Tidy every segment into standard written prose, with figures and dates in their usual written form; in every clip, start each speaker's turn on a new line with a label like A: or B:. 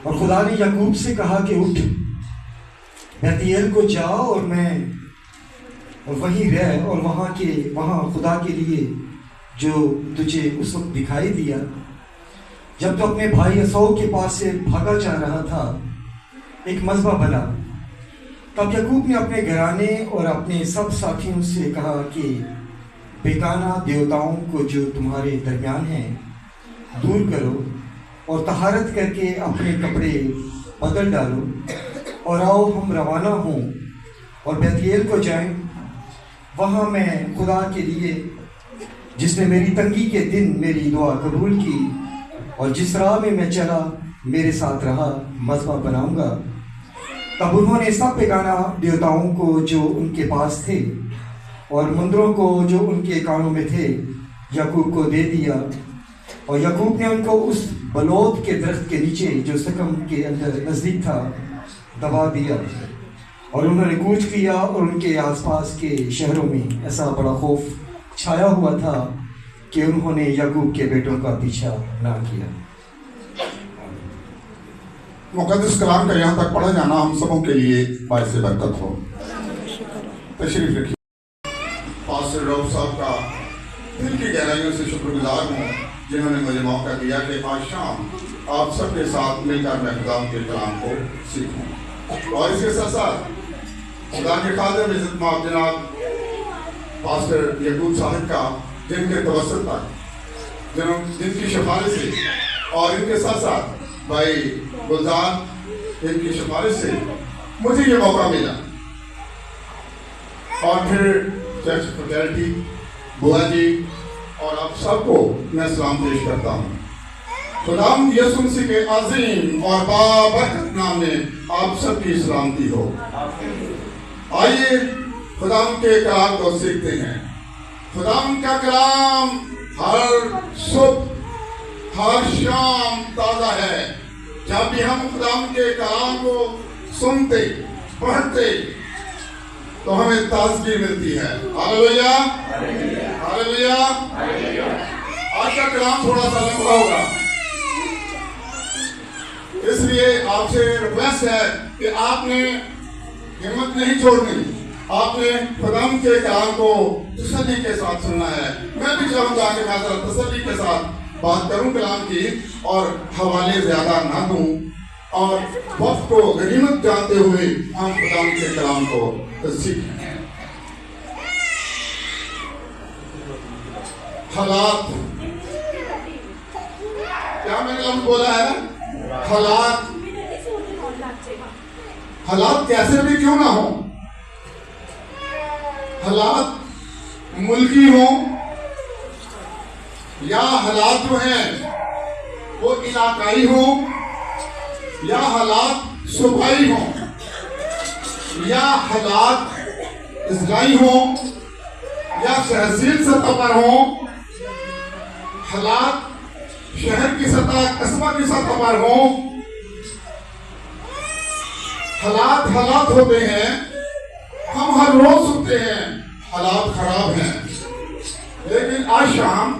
A: اور خدا نے یعقوب سے کہا کہ اٹھ بیتیل کو جا اور وہیں رہ، اور وہاں خدا کے لیے جو تجھے اس وقت دکھائی دیا جب تو اپنے بھائی عیسو کے پاس سے بھاگا جا رہا تھا، ایک مذبح بنا۔ تب یعقوب نے اپنے گھرانے اور اپنے سب ساتھیوں سے کہا کہ بیگانہ دیوتاؤں کو جو تمہارے درمیان ہیں دور کرو، اور طہارت کر کے اپنے کپڑے بدل ڈالو، اور آؤ ہم روانہ ہوں اور بیتیل کو جائیں۔ وہاں میں خدا کے لیے جس نے میری تنگی کے دن میری دعا قبول کی اور جس راہ میں میں چلا میرے ساتھ رہا، مذبح بناؤں گا۔ تب انہوں نے سب بیگانہ دیوتاؤں کو جو ان کے پاس تھے اور مندروں کو جو ان کے کانوں میں تھے یعقوب کو دے دیا، اور یعقوب نے ان کو اس بلوت کے درخت کے نیچے جو سکم کے اندر نزدیک تھا دبا دیا، اور انہوں نے کوچ کیا، اور ان کے آس پاس کے شہروں میں ایسا بڑا خوف چھایا ہوا تھا کہ انہوں نے یعقوب کے بیٹوں کا پیچھا نہ کیا۔
B: مقدس کلام کا یہاں تک پڑھا جانا ہم سبوں کے لیے باعث برکت ہو۔ تشریف رکھیے۔ پاسٹر روب صاحب کا دل کی گہرائیوں سے شکر گزار ہوں جنہوں نے مجھے موقع دیا کہ آج شام آپ سب کے ساتھ مل کر میں خدا کے کلام کو سیکھوں، اور اس کے ساتھ ساتھ خدا کے خادم عزت مآب جناب پاسٹر یعقوب صاحب کا جن کے توسط تک جن کی سفارش سے، اور ان کے ساتھ ساتھ بھائی گلزار ان کی سفارش سے مجھے یہ موقع ملا، اور پھر چرچ فیکلٹی بوا جی اور آپ سب کو میں سلام پیش کرتا ہوں۔ خداوند یسوع مسیح کے عظیم اور بابرکت نام میں آپ سب کی سلامتی ہو۔ آئیے خداوند کے کلام کو سیکھتے ہیں۔ خداوند کا کلام ہر صبح ہر شام تازہ ہے۔ جب بھی ہم خداوند کے کلام کو سنتے پڑھتے تو ہمیں تازگی ملتی ہے۔ Hallelujah hallelujah. آج کا کلام تھوڑا سا لمبا ہوگا، اس لیے آپ سے ریکویسٹ ہے کہ آپ نے ہمت نہیں چھوڑنی، آپ نے خداوند کے کلام کو تسلی کے ساتھ سننا ہے۔ میں بھی چاہوں گا کہ میں ذرا تسلی کے ساتھ بات کروں کلام کی، اور حوالے زیادہ نہ دوں، اور وقت کو غنیمت جانتے ہوئے ہم خداوند کے کلام کو سیکھیں۔ حالات، کیا میں نے لفظ بولا ہے؟ حالات کیسے بھی کیوں نہ ہوں، حالات ملکی ہوں یا حالات جو ہیں وہ علاقائی ہوں، یا حالات صوبائی ہوں، یا حالات اضلاعی ہوں، یا تحصیل سطح پر ہوں، حالات شہر کی سطح قصبہ کی سطح پر ہوں، حالات ہوتے ہیں۔ ہم ہر روز سنتے ہیں حالات خراب ہیں، لیکن آج شام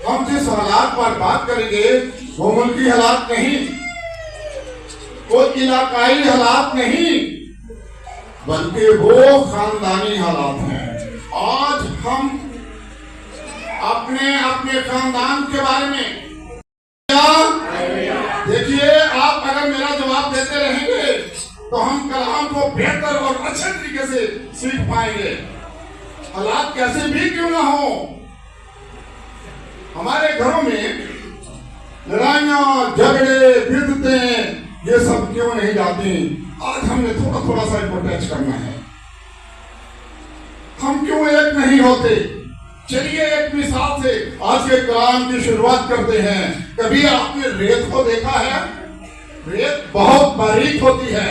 B: ہم جس حالات پر بات کریں گے وہ ملکی حالات نہیں، وہ علاقائی حالات نہیں، بلکہ وہ خاندانی حالات ہیں۔ آج ہم اپنے خاندان کے بارے میں دیکھیے، آپ اگر میرا جواب دیتے رہیں گے تو ہم کلام کو بہتر اور اچھے طریقے سے سیکھ پائیں گے۔ حالات کیسے بھی کیوں نہ ہوں، ہمارے گھروں میں لڑائیاں جھگڑے بدعتیں یہ سب کیوں نہیں جاتی؟ آج ہم نے تھوڑا سا ان کو ٹچ کرنا ہے۔ ہم کیوں ایک نہیں ہوتے؟ چلیے ایک مثال سے آج کے کلام کی شروعات کرتے ہیں۔ کبھی آپ نے ریت کو دیکھا ہے؟ ریت بہت باریک ہوتی ہے۔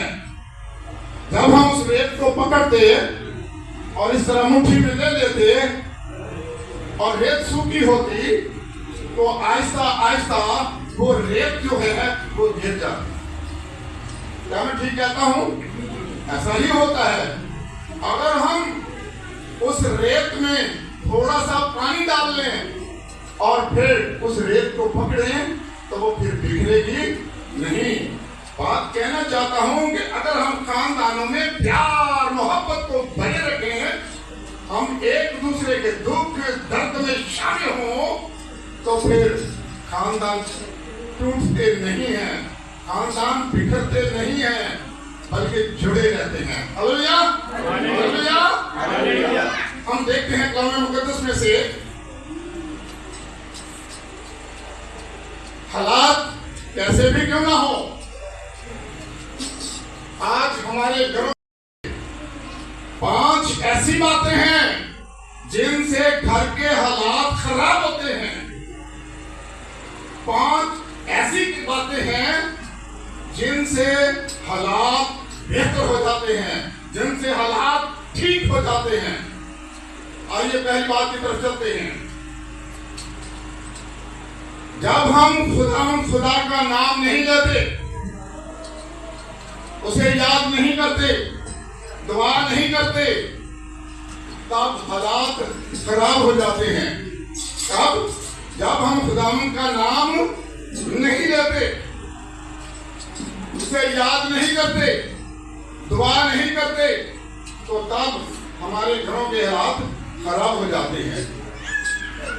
B: جب ہم اس ریت کو پکڑتے اور اس طرح مٹھی میں لے لیتے اور ریت سوکھی ہوتی تو آہستہ آہستہ وہ ریت جو ہے وہ گر جاتی۔ کیا میں ٹھیک کہتا ہوں؟ ایسا ہی ہوتا ہے۔ اگر ہم اس ریت میں تھوڑا سا پانی ڈال لیں اور پھر اس ریت کو پکڑیں تو وہ پھر بگڑے گی نہیں، बात कहना चाहता हूं कि अगर हम खानदानों में प्यार मोहब्बत को बने रखें, हम एक दूसरे के दुख दर्द में शामिल हों, तो फिर खानदान टूटते नहीं हैं, खानदान बिखरते नहीं हैं, बल्कि जुड़े रहते हैं। Hallelujah, hallelujah, hallelujah. हम देखते हैं कलाम मुकद्दस में से हालात कैसे भी क्यों ना हो, आज हमारे घरों में 5 ऐसी बातें हैं जिनसे घर के हालात खराब होते हैं। 5 ऐसी बातें हैं जिनसे हालात बेहतर हो जाते हैं, जिनसे हालात ठीक हो जाते हैं। आइए पहली बात की तरफ चलते हैं। जब हम खुदा का नाम नहीं लेते, उसे याद नहीं करते, दुआ नहीं करते, तब हालात खराब हो जाते हैं। तब जब हम खुदावंद का नाम नहीं लेते, उसे याद नहीं करते, दुआ नहीं करते, तो तब हमारे घरों के हालात खराब हो जाते हैं।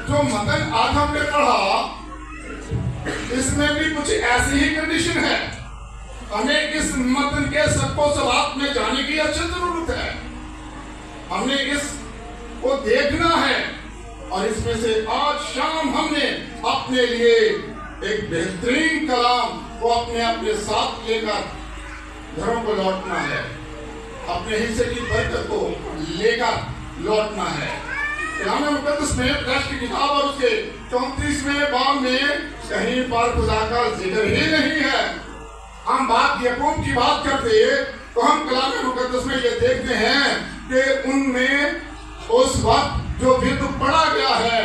B: जो मतन आज हमने पढ़ा, इसमें भी कुछ ऐसी ही कंडीशन है। हमें इस मतन के सबको सवाब में जाने की अच्छी जरूरत है। हमने इसको देखना है और इसमें से आज शाम हमने अपने लिए एक बेहतरीन कलाम को अपने अपने साथ लेकर घरों को लौटना है, अपने हिस्से की बरकत को लेकर लौटना है। कलाम मुकद्दस में प्रकाश की किताब और उसके 34वें बाब में कहीं पर खुदा का जिक्र ही नहीं है। हम बात याकूब की बात करते तो हम कलाम मुकद्दस में ये देखते हैं कि उनमें उस वक्त जो विध पड़ा गया है,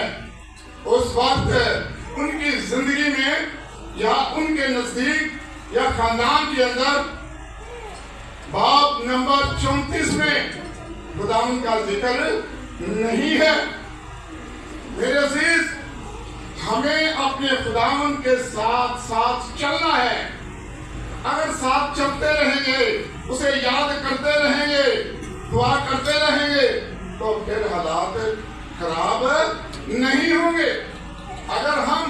B: उस वक्त उनकी जिंदगी में या उनके नजदीक या खानदान के अंदर बाब नंबर 34 में खुदावंद का जिक्र नहीं है। मेरे अजीज, हमें अपने खुदावंद के साथ साथ चलना है। अगर साथ चलते रहेंगे, उसे याद करते रहेंगे, दुआ करते रहेंगे, तो फिर हालात खराब नहीं होंगे। अगर हम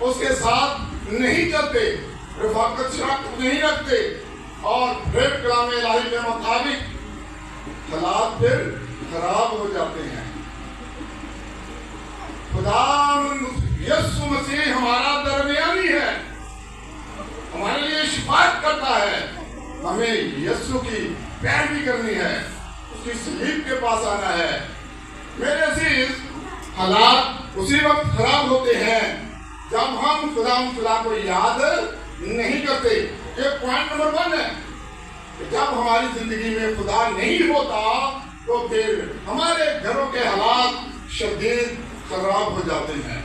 B: उसके साथ नहीं चलते, रफाकत शराकत नहीं रखते और फिर कलाम इलाही के मुताबिक हालात फिर खराब हो जाते हैं। खुदावंद यीशु मसीह हमारा दरमियानी है, हमारे लिए शिफायत करता है। हमें यीशु की पैरवी करनी है, उसकी सलीब के पास आना है। मेरे अजीज, हालात उसी वक्त खराब होते हैं जब हम खुदा को याद नहीं करते। ये पॉइंट नंबर 1 है। जब हमारी जिंदगी में खुदा नहीं होता, तो फिर हमारे घरों के हालात शदीद खराब हो जाते हैं।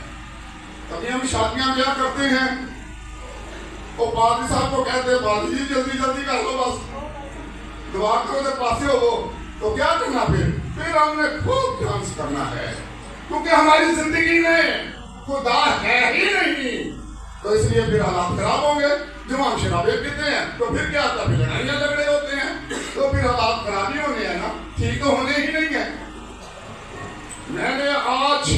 B: कभी हम शादियां ब्याह करते हैं, वो पादरी साहब को कहते हैं, पादरी जी जल्दी जल्दी कर लो, बस दुआ करो तो पासे हो। तो क्या करना फिर हमने खूब डांस करना है, क्योंकि हमारी जिंदगी में खुदा है ही नहीं। तो इसलिए फिर हालात खराब होंगे। जब हम शराबे पीते हैं तो फिर क्या आता है, फिर लड़ाइयाँ झगड़े होते हैं, तो फिर हालात खराब ही होने हैं ना, ठीक तो होने ही नहीं है। मैंने आज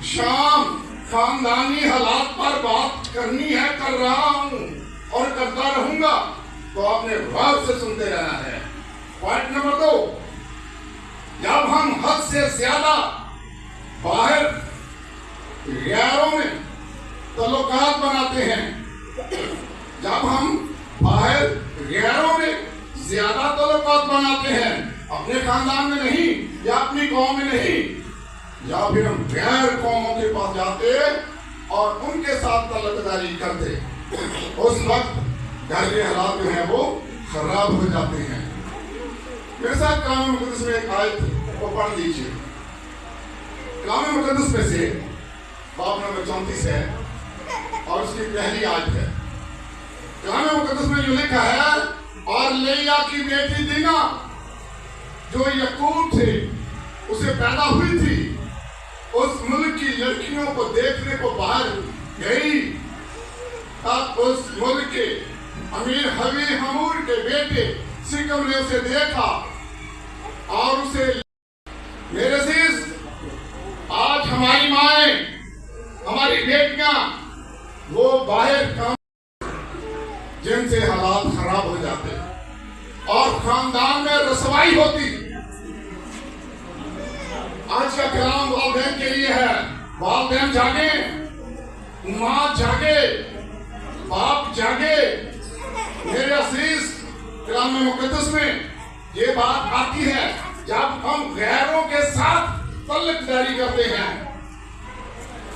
B: शाम खानदानी हालात पर बात करनी है, कर रहा हूं और करता रहूंगा, तो आपने गौर से सुनते रहना है। पॉइंट नंबर 2, जब हम हद से ज्यादा बाहर गैरों में तल्लुकात बनाते हैं, जब हम बाहर गैरों में ज्यादा तल्लुकात बनाते हैं, अपने खानदान में नहीं या अपनी कौम में नहीं, या फिर हम गैर कौमों के पास जाते और उनके साथ तल्लुकदारी करते, उस वक्त घर के हालात जो है वो खराब हो जाते हैं। मेरे साथ कलाम मुकद्दस में एक आयत को पढ़ लीजिए। कलाम मुकद्दस में से बाब नंबर 34 है और उसकी पहली आयत है। कलाम मुकद्दस में जो लिखा है, और लेया की बेटी दीना जो याकूब थे उसे पैदा हुई थी, उस मुल्क की लड़कियों को देखने को बाहर गई, तब उस मुल्क के अमीर हवी हमूर के बेटे सिकम ने उसे देखा और उसे, मेरे अजीज, आज हमारी माएं, हमारी बेटियां वो बाहर काम जिनसे हालात खराब हो जाते और खानदान में रसवाई होती। आज का कलाम वालिदैन के लिए है। वालिदैन जागे, माँ जागे, बाप जागे। मेरे अजीज, कलाम मुकद्दस में ये बात आती है जब हम गैरों के साथ तल्लकदारी करते हैं,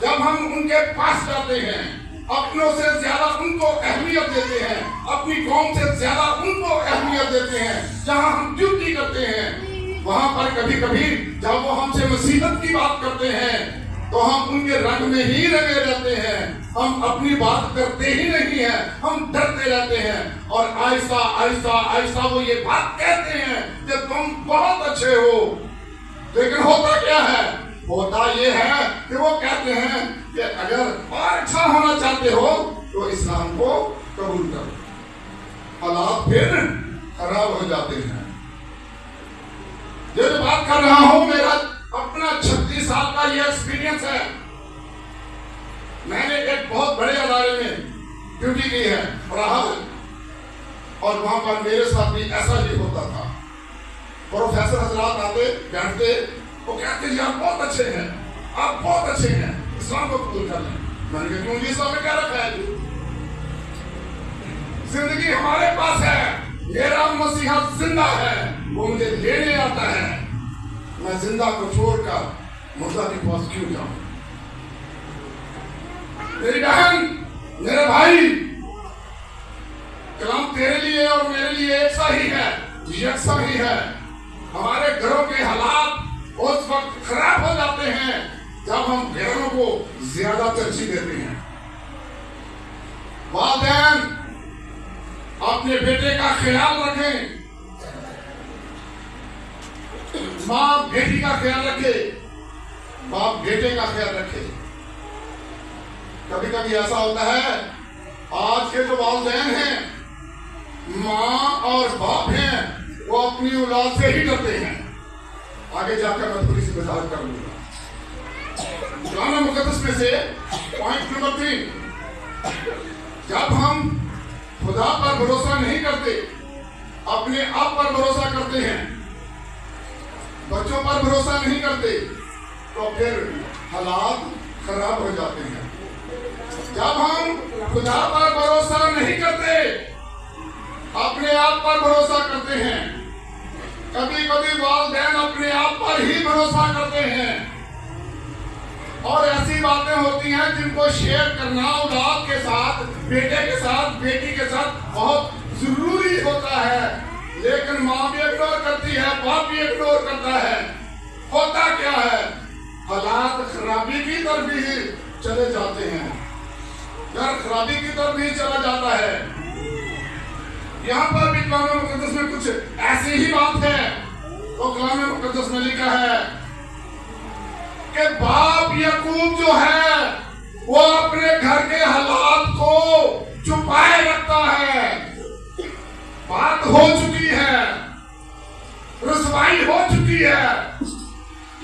B: जब हम उनके पास जाते हैं, अपनों से ज्यादा उनको अहमियत देते हैं, अपनी कौम से ज्यादा उनको अहमियत देते हैं, जहां हम ड्यूटी करते हैं, वहां पर कभी कभी जब वो हमसे मुसीबत की बात करते हैं तो हम उनके रंग में ही रंगे रहते हैं, हम अपनी बात करते ही नहीं है, हम डरते रहते हैं और आहिस्ता आहिस्ता आहिस्ता वो ये बात कहते हैं कि तुम बहुत अच्छे हो। लेकिन होता क्या है? होता ये है कि वो कहते हैं कि अगर और अच्छा होना चाहते हो तो इस्लाम को कबूल करो। हालात फिर खराब हो जाते हैं। ये जो बात कर रहा हूं, मेरा अपना 36 साल का ये एक्सपीरियंस है। मैंने एक बहुत बड़े अदारे में ड्यूटी की है, रहा, और वहां पर मेरे साथ भी ऐसा ही होता था। प्रोफेसर हजरात आते, बैठते, वो कहते जी आप बहुत अच्छे हैं, आप बहुत अच्छे हैं, इस्लाम को कबूल कर लें। मैंने कहा क्यों जी, इस्लाम में क्या रखा है? जिंदगी हमारे पास है, मेरा मसीहा जिंदा है, वो मुझे लेने आता है, मैं जिंदा को छोड़कर मुर्दा के पास क्यों जाऊं? मेरी बहन, मेरे भाई, कलाम तेरे लिए और मेरे लिए एक सा ही है, यकसा ही है। हमारे घरों के हालात उस वक्त खराब हो जाते हैं जब हम गैरों को ज्यादा तरजीह देते हैं। वालिदैन अपने बेटे का ख्याल रखें, माँ बेटी का ख्याल रखे, बाप बेटे का ख्याल रखे। कभी कभी ऐसा होता है, आज के जो वालिदैन हैं, माँ और बाप हैं, वो अपनी औलाद से ही डरते हैं। आगे जाकर मैं थोड़ी सी वजाहत कर लूंगा। कलाम मुकद्दस में से पॉइंट नंबर 3, जब हम खुदा पर भरोसा नहीं करते, अपने आप पर भरोसा करते हैं, बच्चों पर भरोसा नहीं करते, तो फिर हालात खराब हो जाते हैं। जब हम खुदा पर भरोसा नहीं करते, अपने आप पर भरोसा करते हैं, कभी कभी वालिदैन अपने आप पर ही भरोसा करते हैं, और ऐसी बातें होती हैं जिनको शेयर करना औलाद के साथ, बेटे के साथ, बेटी के साथ बहुत जरूरी होता है, लेकिन माँ भी इग्नोर करती है, बाप भी इग्नोर करता है। होता क्या है? हालात खराबी की तरफ ही चले जाते हैं, घर खराबी की तरफ ही चला जाता है। यहाँ पर भी कलाम मुकद्दस में कुछ ऐसी ही बात है। तो कलाम मुकद्दस में लिखा है कि बाप याकूब जो है वो अपने घर के हालात को छुपाए रखता है। बात हो चुकी है, रसवाई हो चुकी है,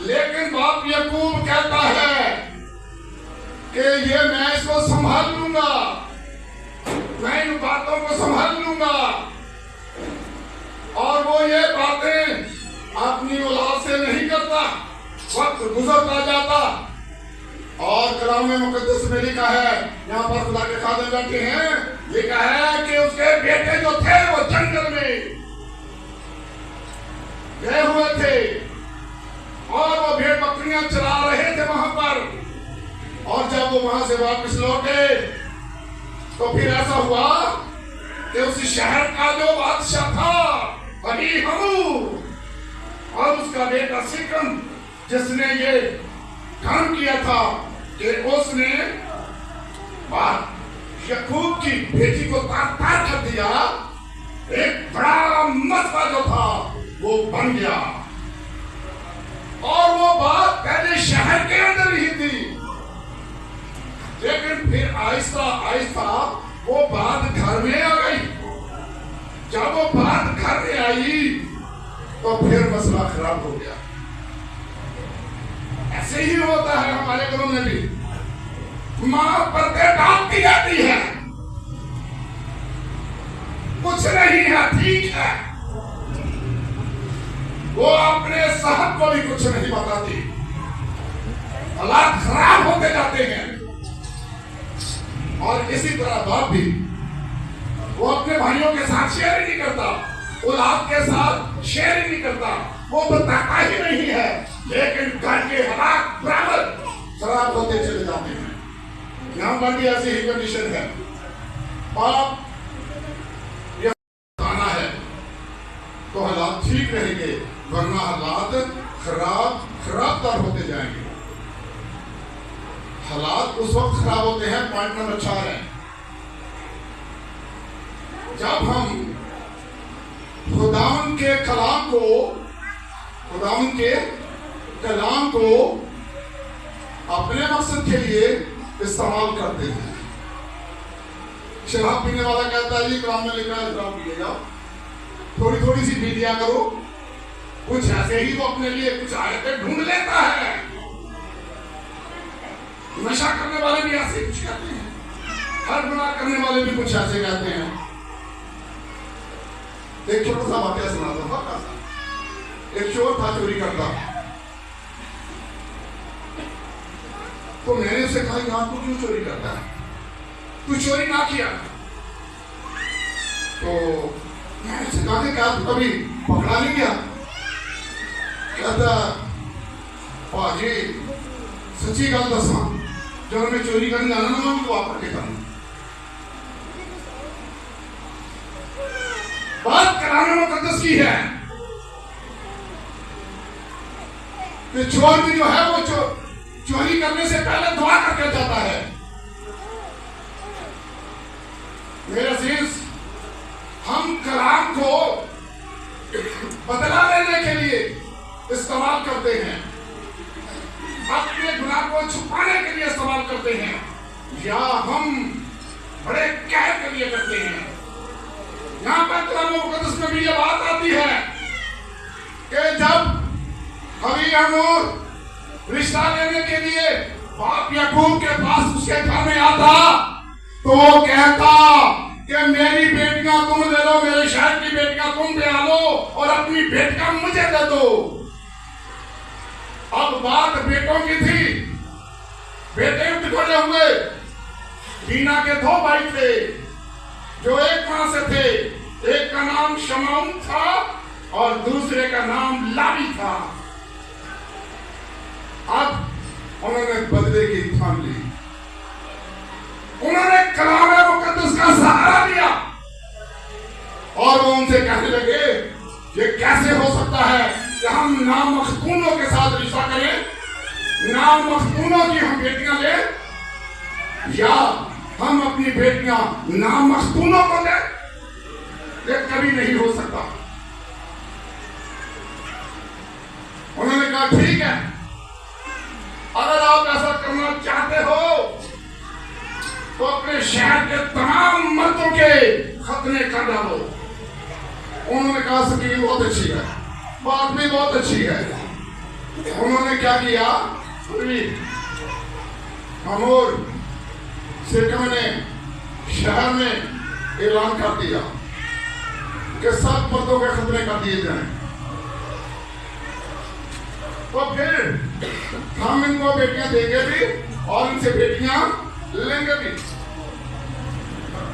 B: लेकिन बाप याकूब कहता है कि ये मैं इसको संभाल लूंगा, मैं इन बातों को संभाल लूंगा। और वो ये बातें अपनी औलाद से नहीं करता, वक्त गुजरता जाता। और कलाम मुकद्दस में लिखा है, यहाँ पर खुदा के खादिम बैठे हैं, लिखा है कि उसके बेटे जो थे वो जंगल में गए हुए थे और वो भेड़ बकरियां चला रहे थे वहां पर। और जब वो वहां से वापस लौटे तो फिर ऐसा हुआ कि उस शहर का जो बादशाह था बनी हमूर, और उसका बेटा सिकम, जिसने ये काम किया था कि उसने याकूब की बेटी को तार कर दिया, एक बड़ा मसला जो था वो बन गया। और वो बात पहले शहर के अंदर ही थी, लेकिन फिर आहिस्ता आहिस्ता वो बात घर में आ गई। تو پھر مسئلہ خراب ہو گیا. ایسے ہی ہوتا ہے ہمارے گھروں میں بھی. ماں پردے ڈالتی رہتی ہے, کچھ نہیں ہے, ٹھیک ہے, وہ اپنے صاحب کو بھی کچھ نہیں بتاتی. حالات خراب ہوتے جاتے ہیں. اور اسی طرح باپ بھی, وہ اپنے بھائیوں کے ساتھ شیئر ہی نہیں کرتا, اولاد کے ساتھ شیئر ہی نہیں کرتا, وہ بتاتا ہی نہیں ہے, لیکن گھر کے حالات برابر خراب ہوتے چلے جاتے ہیں. یہاں پر بھی ایسی ہی کنڈیشن ہے. باپ یہ کھانا ہے تو حالات ٹھیک رہیں گے, ورنہ حالات خراب تر ہوتے جائیں گے. حالات اس وقت خراب ہوتے ہیں. پوائنٹ نمبر 4 ہے, جب ہم خداوند کے کلام کو اپنے مقصد کے لیے استعمال کرتے ہیں. شراب پینے والا کہتا ہے یہ کلام میں لکھا ہے شراب پیے جاؤ, تھوڑی سی پی لیا کرو. کچھ ایسے ہی وہ اپنے لیے کچھ آیتیں ڈھونڈ لیتا ہے. نشہ کرنے والے بھی ایسے کچھ کہتے ہیں, ہر گناہ کرنے والے بھی کچھ ایسے کہتے ہیں. ایک چھوٹا سا واقعہ سناتا ہوں. ایک چور تھا, چوری کرتا. تو میں نے اسے کہا یار تو کیوں چوری کرتا ہے, تو چوری نہ کیا. تو میں نے اسے کہا کہ کیا تو کبھی پکڑا نہیں گیا. کہتا پاجی سچی گل دساں, جب میں چوری کرنے جانا نا میں دعا کر کے کروں. بات کلام مقدس کی ہے کہ چور بھی جو ہے وہ چوری کرنے سے پہلے دعا کر کے جاتا ہے. میرے عزیز, ہم کلام کو بدلا لینے کے لیے استعمال کرتے ہیں, اپنے گناہ کو چھپانے کے لیے استعمال کرتے ہیں, یا ہم بڑے قہر کے لیے کرتے ہیں. یہاں پر کلام مقدس میں بھی یہ بات آتی ہے کہ جب حبیب امور رشتہ لینے کے لیے باپ یعقوب کے پاس اس کے گھر میں آتا تو وہ کہتا کہ میری بیٹیاں تم لے لو, میرے شہر کی بیٹیاں تم لے آ لو, اور اپنی بیٹیاں مجھے دے دو. اب بات بیٹوں کی تھی. بیٹے بٹھولے ہوئے. دینا کے 2 بھائی تھے جو ایک ماں سے تھے. ایک کا نام شمعون تھا اور دوسرے کا نام لاوی تھا. اب انہوں نے بدلے کی ٹھان لی. انہوں نے کلام مقدس کا سہارا لیا اور وہ ان سے کہنے لگے یہ کیسے ہو سکتا ہے کہ ہم نامختونوں کے ساتھ رشتہ کریں, نامختونوں کی ہم بیٹیاں لیں, یا ہم اپنی بیٹیاں نامختونوں کو دیں. یہ کبھی نہیں ہو سکتا. انہوں نے کہا ٹھیک ہے, اگر آپ ایسا کرنا چاہتے ہو تو اپنے شہر کے تمام مردوں کے ختنے کر ڈالو. انہوں نے کہا سکین بہت اچھی ہے, بات بھی بہت اچھی ہے. انہوں نے کیا کیا, امور سکم نے شہر میں اعلان کر دیا کہ سب مردوں کے ختنے کر دیے جائیں. تو پھر ہم ان کو بیٹیاں دیں گے بھی اور ان سے بیٹیاں لیں گے بھی.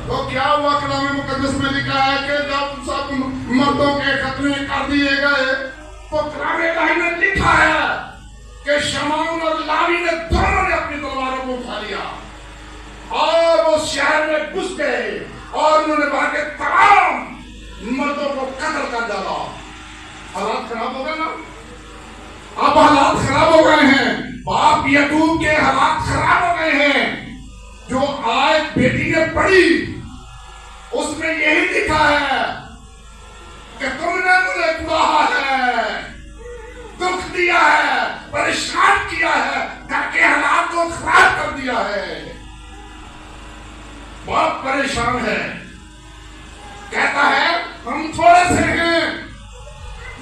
B: تو کیا ہوا, کلام مقدس میں لکھا ہے کہ جب سب مردوں کے ختنے کر دیے گئے تو کلام الہی میں لکھا ہے کہ شمعون اور لاوی نے دونوں نے اپنی تلواروں کو اٹھا لیا اور اس شہر میں گھس گئے اور انہوں نے وہاں کے تمام مردوں کو قتل کر ڈالا. حالات خراب ہو گئے نا, اب حالات خراب ہو گئے ہیں. باپ یعقوب کے حالات خراب ہو گئے ہیں. جو آیت بیٹی نے پڑھی اس میں یہی لکھا ہے کہ تم نے مجھے گناہ ہے, دکھ دیا ہے, پریشان کیا ہے, گھر کے حالات کو خراب کر دیا ہے. باپ پریشان ہے, کہتا ہے ہم تھوڑے سے ہیں,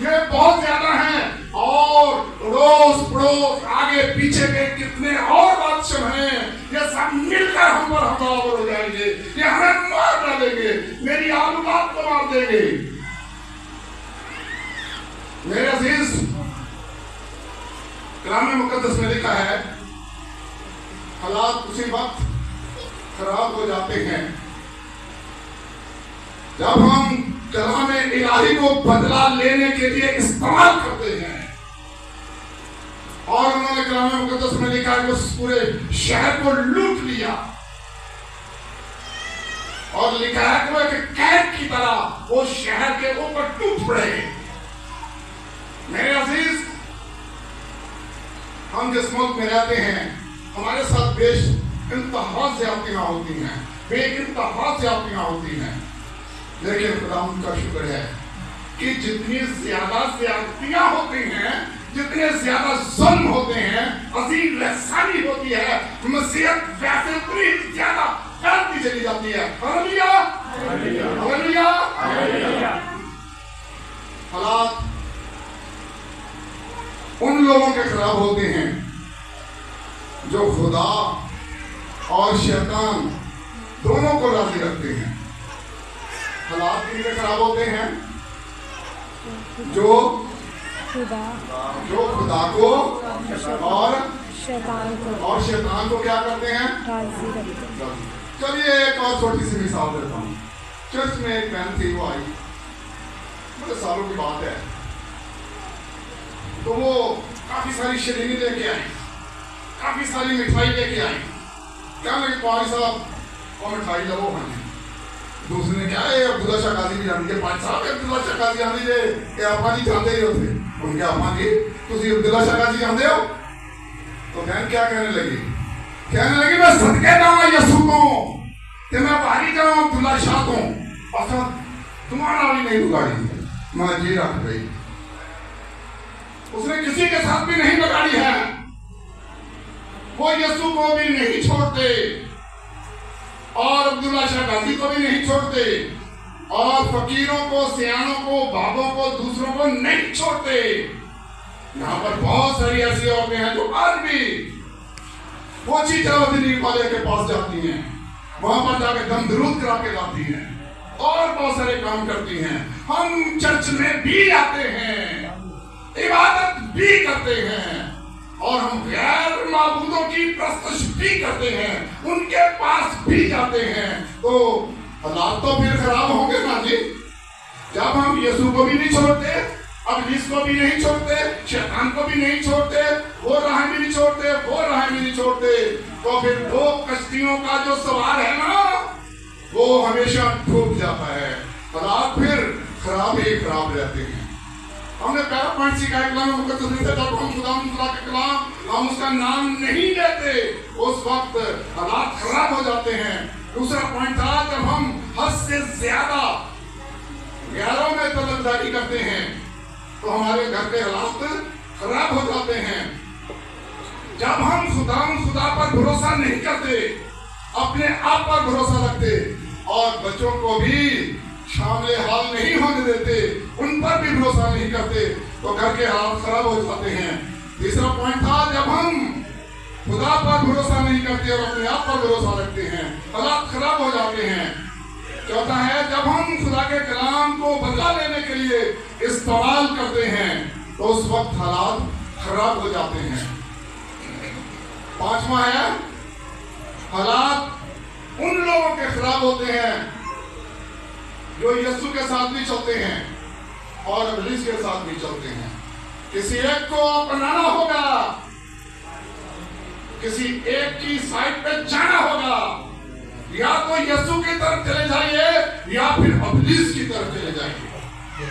B: یہ बहुत ज्यादा हैं और अड़ोस पड़ोस आगे पीछे के कितने और बादशाह हैं, ये सब मिलकर हम पर हमलावर हो जाएंगे, ये हमें मार डालेंगे, मेरी औलाद को मार देंगे। मेरे अजीज, कलाम मुकद्दस में लिखा है हालात उसी वक्त खराब हो जाते हैं जब हम कलाम इलाही को बदला लेने के लिए इस्तेमाल करते हैं। और उन्होंने कलाम मुकद्दस में लिखा है कि उस पूरे शहर को लूट लिया और लिखा है कि वो एक कैद की तरह वो शहर के ऊपर टूट पड़े। मेरे अजीज, हम जिस मुल्क में रहते हैं हमारे साथ बेश इंतहा ज़्यादतियां होती हैं, बेइंतहा ज़्यादतियां होती हैं, लेकिन खुदा का शुक्र है कि जितनी ज्यादा ज़्यादतियां होती हैं, जितने ज्यादा जुल्म होते हैं, अजीम लहसानी होती है, मसीहत वैसे उतनी ज्यादा फैलती चली जाती है। Hallelujah, hallelujah, hallelujah. हालात उन लोगों के खराब होते हैं जो खुदा और शैतान दोनों को राजी रखते हैं। हालात किनके खराब होते हैं? जो खुदा को और शैतान को क्या करते हैं? चलिए एक और छोटी सी मिसाल देता हूँ। चर्च में एक बहन थी, वो आई, बड़े सालों की बात है, तो वो काफी सारी शरीनी लेके आई, काफी सारी मिठाई लेके आई। क्या लगे पाजी साहब और मिठाई लो खाने। दूसरे ने क्या है अब्दुल्ला शाह काजी भी जानते हैं, पाजी साहब अब्दुल्ला शाह काजी जानते जे कि आपा जी जानते ही होते उनके आपा जी तुसी अब्दुल्ला शाह काजी जानते हो। तो बहन क्या कहने लगी मैं सदके जाऊंगा यसू को कि मैं बाहरी जाऊं अब्दुल्ला शाह को, असा तुम्हारा भी नहीं बिगाड़ी। मैं जी रख गई, उसने किसी के साथ भी नहीं बिगाड़ी है, वो यसू को भी नहीं छोड़ते और अब्दुल्ला शाह गाजी को भी नहीं छोड़ते और फकीरों को, सियानों को, बाबों को, दूसरों को नहीं छोड़ते। यहाँ पर बहुत सारी ऐसी औरतें हैं जो आज भी पोची चौधरी वाले के पास जाती हैं, वहां पर जाकर दम दरूद करा के लाती हैं और बहुत सारे काम करती हैं। हम चर्च में भी आते हैं, इबादत भी करते हैं और हम गैर माबूदों की प्रस्तुति भी करते हैं, उनके पास भी जाते हैं। तो हालात तो फिर खराब होंगे ना जी, जब हम यीशु को भी नहीं छोड़ते, इब्लीस को भी नहीं छोड़ते, शैतान को भी नहीं छोड़ते, वो राह भी नहीं छोड़ते, वो राह भी नहीं छोड़ते, तो फिर दो कश्तियों का जो सवार है ना वो हमेशा डूब जाता है। हालात फिर खराब ही खराब रहते हैं। हमने पहला पॉइंट सीखा है कलाम मुकद्दस में, जब हम खुदा के कलाम हम उसका नाम नहीं लेते उस वक्त हालात खराब हो जाते हैं। दूसरा पॉइंट था जब हम हद से ज्यादा गैरों में तलबदारी करते हैं तो हमारे घर के हालात खराब हो जाते हैं। जब हम खुदा पर भरोसा नहीं करते, अपने आप पर भरोसा रखते और बच्चों को भी शामिल हाल नहीं होने देते, उन पर भी भरोसा नहीं करते, तो घर के हालात खराब हो जाते हैं। तीसरा पॉइंट था जब हम खुदा पर भरोसा नहीं करते और अपने आप पर भरोसा रखते हैं, हालात खराब हो जाते हैं। चौथा है जब हम खुदा के कलाम को बदला लेने के लिए इस्तेमाल करते हैं तो उस वक्त हालात खराब हो जाते हैं। पांचवा है हालात उन लोगों के खराब होते हैं जो यीशु के साथ भी चलते हैं और इब्लीस के साथ भी चलते हैं। किसी एक को अपनाना होगा, किसी एक की साइड पे जाना होगा, या तो यीशु की तरफ चले जाइए या फिर इब्लीस की तरफ चले जाइए।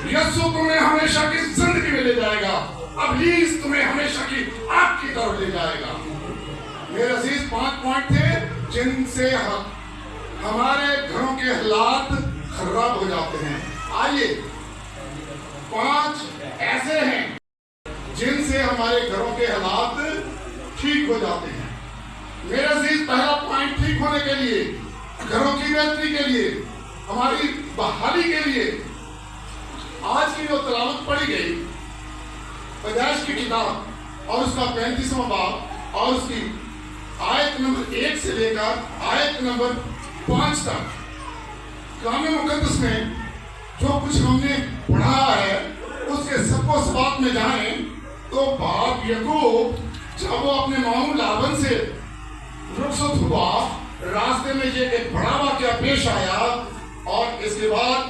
B: यीशु तुम्हें हमेशा की जिंदगी में ले जाएगा, इब्लीस तुम्हें हमेशा की आग की तरफ ले जाएगा। मेरे अजीज 5 पॉइंट थे जिनसे हमारे घरों के हालात खराब हो जाते हैं। आइए 5 ऐसे हैं जिनसे हमारे घरों के हालात ठीक हो जाते हैं। मेरे अजीज पहला पॉइंट ठीक होने के लिए, घरों की बेहतरी के लिए, हमारी बहाली के लिए आज की जो तलावत पढ़ी गई پیدائش کی کتاب اور اس کا 35واں باب اور اس کی آیت نمبر 1 سے لے کر آیت نمبر 5 تک کلام مقدس میں جو کچھ ہم نے پڑھا ہے اس کے سب و سبات میں جائیں تو باپ یعقوب جب وہ اپنے ماموں لابن سے رخصت ہوا، راستے میں یہ ایک بڑا واقعہ پیش آیا اور اس کے بعد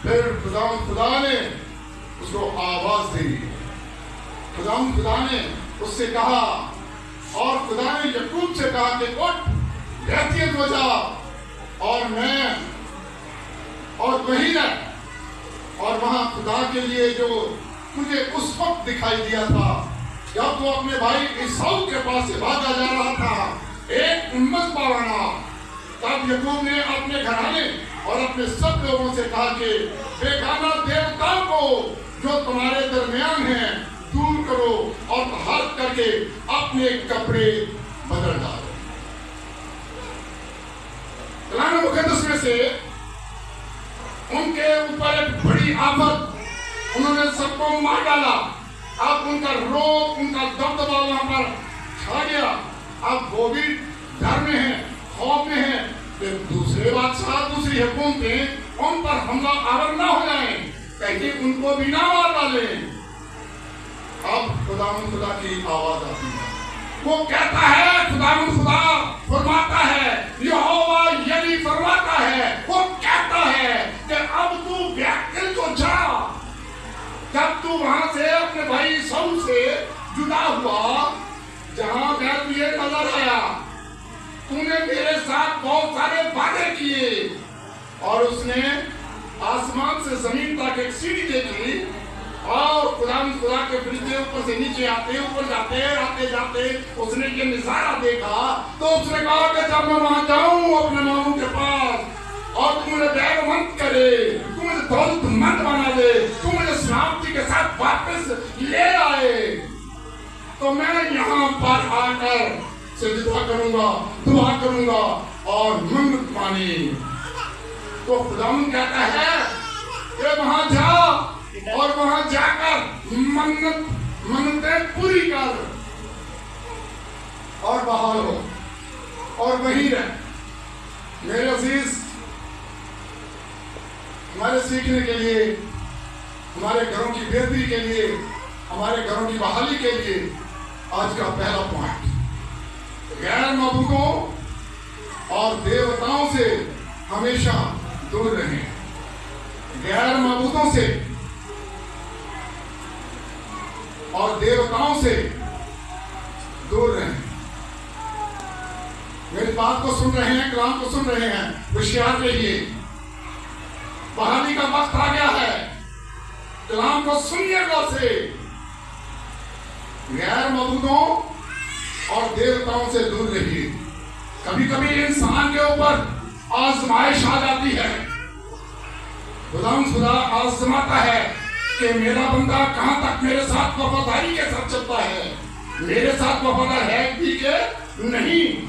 B: پھر خدا نے اس کو آواز دی، خدا نے اس سے کہا اور خدا نے یعقوب سے کہا کہ اٹھ بیتیل ہو جا اور وہیں رہ، اور وہاں خدا کے لیے جو تجھے اس وقت دکھائی دیا تھا جب تو اپنے بھائی عیساؤ کے پاس سے بھاگا جا رہا تھا ایک مذبح بنا، تب یعقوب نے اپنے گھرانے اور اپنے سب لوگوں سے کہا کہ بیگانہ دیوتاؤں کو جو تمہارے درمیان ہیں دور کرو اور ہاتھ کر کے اپنے کپڑے بدل ڈالو۔ کلام مقدس میں سے ان کے اوپر ایک بڑی آفت، انہوں نے سب کو مار ڈالا، اب ان کا روب، ان کا دبدبا وہاں پر چھا گیا، اب وہ بھی ڈر میں ہیں، خوف میں ہیں کہ دوسرے بادشاہ، دوسری حکومتیں ان پر حملہ آور نہ ہو جائیں، کہیں ان کو بھی نہ مار ڈالیں۔ اب خدا کی آواز آتی ہے، وہ کہتا ہے، خدا فرماتا ہے، یہوہ یعنی فرماتا ہے، وہ کہتا ہے کہ اب تو بیتل کو جا۔ جب تو وہاں سے اپنے بھائی عیساؤ سے جدا ہوا، جہاں میں تجھے نظر آیا، تو نے میرے ساتھ بہت سارے وعدے کیے، اور اس نے آسمان سے زمین تک ایک سیڑھی دیکھی اور خدا کے فرشتے اوپر سے نیچے آتے، اوپر جاتے، آتے جاتے اس نے یہ نظارہ دیکھا، تو اس نے کہا کہ جب میں وہاں جاؤں اپنے ماموں کے پاس اور تم مجھے بیگ مند کرے، تم مجھے دولت مند بنا دے، تم مجھے سلامتی کے ساتھ واپس لے آئے، تو میں یہاں پر آ کر سجدہ کروں گا، دعا کروں گا اور منت مانی۔ تو خداوند کہتا ہے کہ وہاں جا اور وہاں جا کر منتیں پوری کر اور بحال ہو اور وہیں رہ۔ میرے عزیز، ہمارے سیکھنے کے لیے، ہمارے گھروں کی بہتری کے لیے، ہمارے گھروں کی بحالی کے لیے آج کا پہلا پوائنٹ، غیر معبودوں اور دیوتاؤں سے ہمیشہ دور رہیں۔ غیر معبودوں سے اور دیوتاؤں سے دور رہیں۔ میری بات کو سن رہے ہیں، کلام کو سن رہے ہیں، ہوشیار رہیے، بحالی کا وقت آ گیا ہے، کلام کو سنیے غور سے۔ غیر معبودوں اور دیوتاؤں سے دور رہیے۔ کبھی کبھی انسان کے اوپر آزمائش آ جاتی ہے، خدا آزماتا ہے کہ میرا بندہ کہاں تک میرے ساتھ وفاداری کے ساتھ چلتا ہے، میرے ساتھ وفادار ہے بھی کہ نہیں۔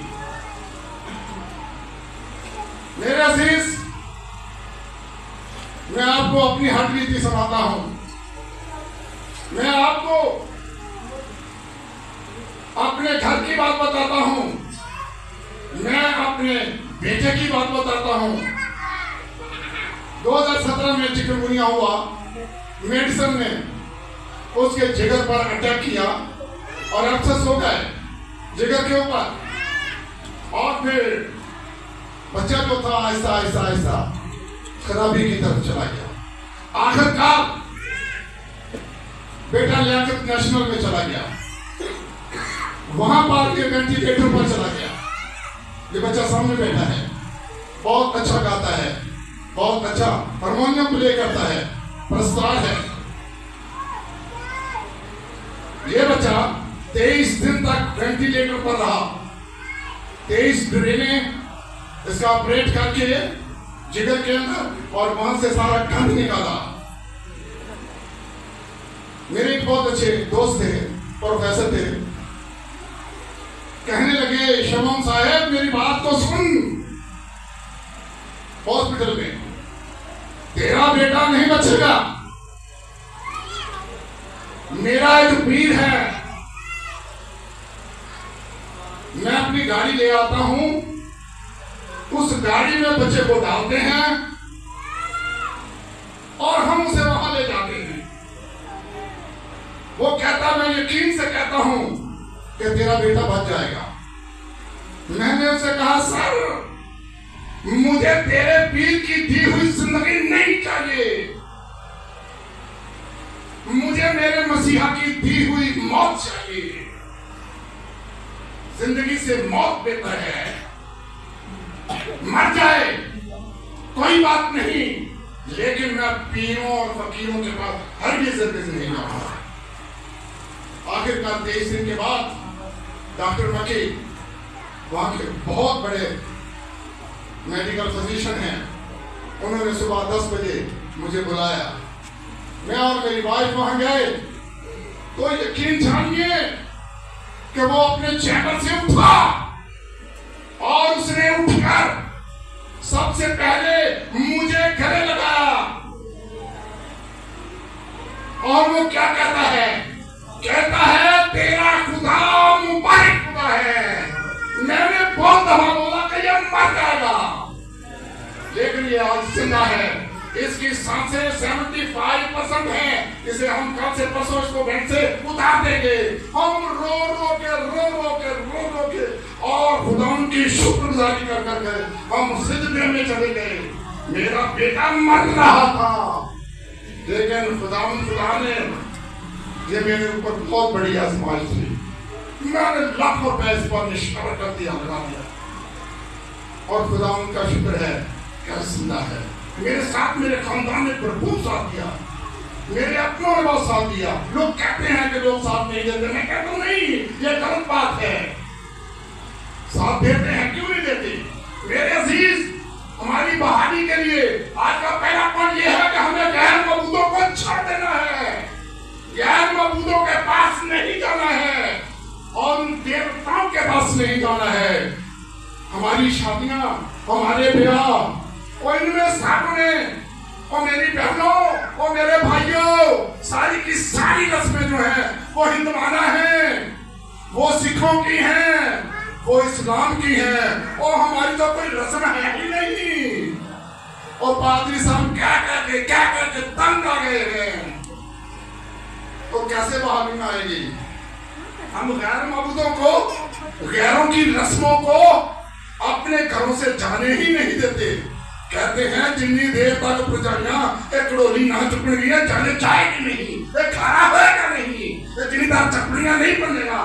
B: میرے عزیز، میں آپ کو اپنی ہٹ بیتی سناتا ہوں، میں آپ کو اپنے گھر کی بات بتاتا ہوں، میں اپنے بیٹے کی بات بتاتا ہوں۔ 2017 میں چکن گنیا ہوا، میڈیسن نے اس کے جگر پر اٹیک کیا اور ابسس ہو گئے جگر کے اوپر، اور پھر بچہ جو تھا آہستہ آہستہ آہستہ خرابی کی طرف چلا گیا۔ آخر کار بیٹا لیاقت نیشنل میں چلا گیا، وہاں پر یہ وینٹیلیٹر پر چلا گیا۔ یہ بچہ سامنے بیٹھا ہے، بہت اچھا گاتا ہے، بہت اچھا ہارمونیم پلے کرتا ہے، پرستار ہے۔ یہ بچہ 23 دن تک وینٹیلیٹر پر رہا، 23 ڈرینیں اس کا آپریٹ کر کے جگر کے اندر اور وہاں سے سارا گند نکالا۔ میرے ایک بہت اچھے دوست تھے، پروفیسر تھے، کہنے لگے شمام صاحب میری بات تو سن، ہاسپٹل میں تیرا بیٹا نہیں بچے گا، मेरा एक पीर है, मैं अपनी गाड़ी ले आता हूं, उस गाड़ी में बच्चे को डालते हैं और हम उसे वहां ले जाते हैं। वो कहता, मैं यकीन से कहता हूं कि तेरा बेटा बच जाएगा। मैंने उसे कहा, सर मुझे तेरे पीर की दी हुई जिंदगी नहीं चाहिए, मुझे मेरे मसीहा की दी हुई मौत चाहिए। जिंदगी से मौत बेहतर है, मर जाए कोई बात नहीं, लेकिन मैं पीरों और फकीरों के पास हरगिज़ नहीं जाऊंगा। आखिरकार 23 दिन के बाद डॉक्टर मकी, वहां के बहुत बड़े मेडिकल फिजिशियन हैं, उन्होंने सुबह 10 बजे मुझे बुलाया। मैं और मेरी वाइफ वहां गए तो यकीन जानिए कि वो अपने चैम्बर से उठा और उसने उठकर सबसे पहले मुझे गले लगाया। और वो क्या कहता है? कहता है, तेरा खुदा मुबारक खुदा है। मैंने बहुत दफा बोला कि ये मर जाएगा, लेकिन ये आज जिंदा है। इसकी सांसें 75% है। इसे हम कल से परसों इसको बेड से उतार देंगे। हम रो रो के और खुदा की शुक्रगुजारी कर करके हम सिजदे में चले गए। मेरा बेटा मर रहा था, लेकिन खुदा ने ये मेरे ऊपर बहुत बड़ी आजमाइश थी। मैंने लाखों रुपए इस पर निष्ठा कर दिया, लगा दिया, और खुदा उनका शुक्र है क्या जिंदा है। मेरे साथ मेरे खानदान ने भरपूर साथ दिया, मेरे अपनों ने बहुत साथ दिया। लोग कहते हैं कि लोग साथ नहीं देते, मैं कहता हूं नहीं, ये गलत बात है। साथ देते हैं, क्यों नहीं देते? मेरे अजीज, हमारी बहाली के लिए आज का पहला पॉइंट यह है कि हमें गैर मबूदों को छोड़ देना है, गैर मबूदों के पास नहीं जाना है और उन देवताओं के पास नहीं जाना है। हमारी शादियां, हमारे ब्याह, और इनमें सामने, और मेरी बहनों और मेरे भाइयों, सारी की सारी रस्में जो है वो हिंदवाना है, वो सिखों की हैं, वो इस्लाम की हैं, और हमारी तो कोई रस्म है ही नहीं। और पादरी साहब क्या कहते तंग आ गए हैं। तो कैसे बहाली में आएगी? हम गैर मबूदों को, गैरों की रस्मों को अपने घरों से जाने ही नहीं देते। कहते हैं जितनी देर तक प्रजाइयां एक कड़ोली ना चुपड़ी है, जाने जाएगी नहीं, एक खाना होएगा नहीं, जितनी देर चपड़ियां नहीं बनेगा।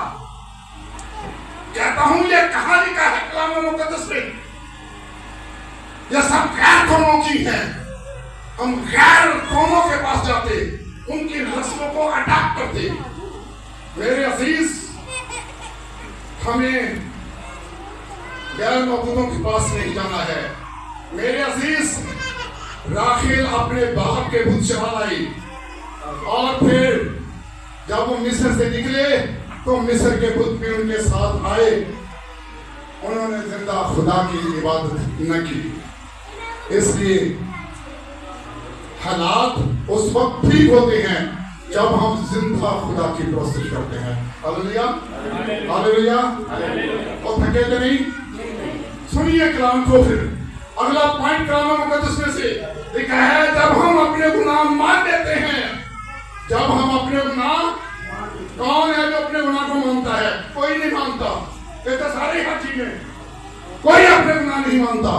B: कहता हूं ये कहां लिखा है कलाम मुकद्दस में? ये सब गैर कौमों की है। हम गैर कौमों के पास जाते, उनकी रस्मों को अडॉप्ट करते। मेरे अजीज, हमें गैर मबूदों के पास नहीं जाना है। मेरे अजीज, राखेल अपने बाप के बुत लाई, और फिर जब वो मिस्र से निकले तो मिस्र के बुत भी उनके साथ आए। उन्होंने जिंदा खुदा की इबादत न की। इसलिए हालात उस वक्त ठीक होते हैं जब हम जिंदा खुदा की परस्तिश करते हैं। Hallelujah, hallelujah. और थके तो नहीं? सुनिए कलाम को। फिर अगला पॉइंट कलाम मुकद्दस में से लिखा है, जब हम अपने गुनाह मान लेते हैं। जब हम अपने गुनाह, कौन है जो अपने गुनाह को मानता है? कोई नहीं मानता। ये तो सारे हाथी हैं, कोई अपने गुनाह नहीं मानता।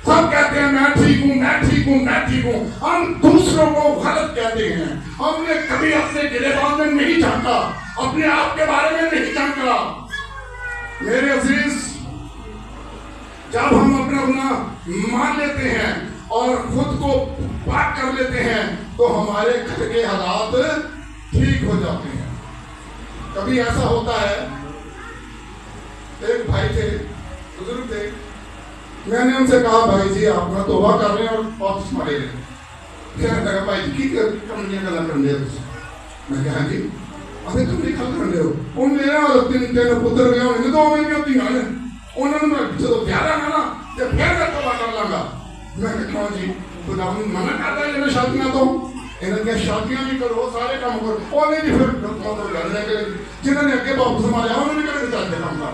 B: सब कहते हैं मैं ठीक हूं, मैं ठीक हूं, मैं ठीक हूं। हम दूसरों को गलत कहते हैं। हमने कभी अपने गिरेबान में नहीं झांका, अपने आप के बारे में नहीं झांका। मेरे अजीज, जब हम अपना गुनाह मान लेते हैं और खुद को पाक कर लेते हैं तो हमारे घर के हालात ठीक हो जाते हैं। कभी ऐसा होता है, एक भाई थे, बुजुर्ग थे, मैंने उनसे कहा, भाई जी आप ना तौबा कर रहे हैं और वापस मारे रहे। कहने लगा, भाई जी की कमनियां गला कर रहे हो? मैं कहा जी अरे तुम नहीं खल कर रहे हो। उन्हें तीन पुत्र गया, उन्हें दो मिल गया, उन्होंने मैं जो प्यारा है ना, ये फिर मैं तौबा कर लूंगा। मैं कहता हूँ जी खुदा मना करता है, मैं शादी ना दो। انہوں نے شادیاں بھی کرو، سارے کام کرو، وہ نہیں پھر جنہوں نے اگے بپتسمہ لیا انہوں نے کرنے چاہتے کام کر.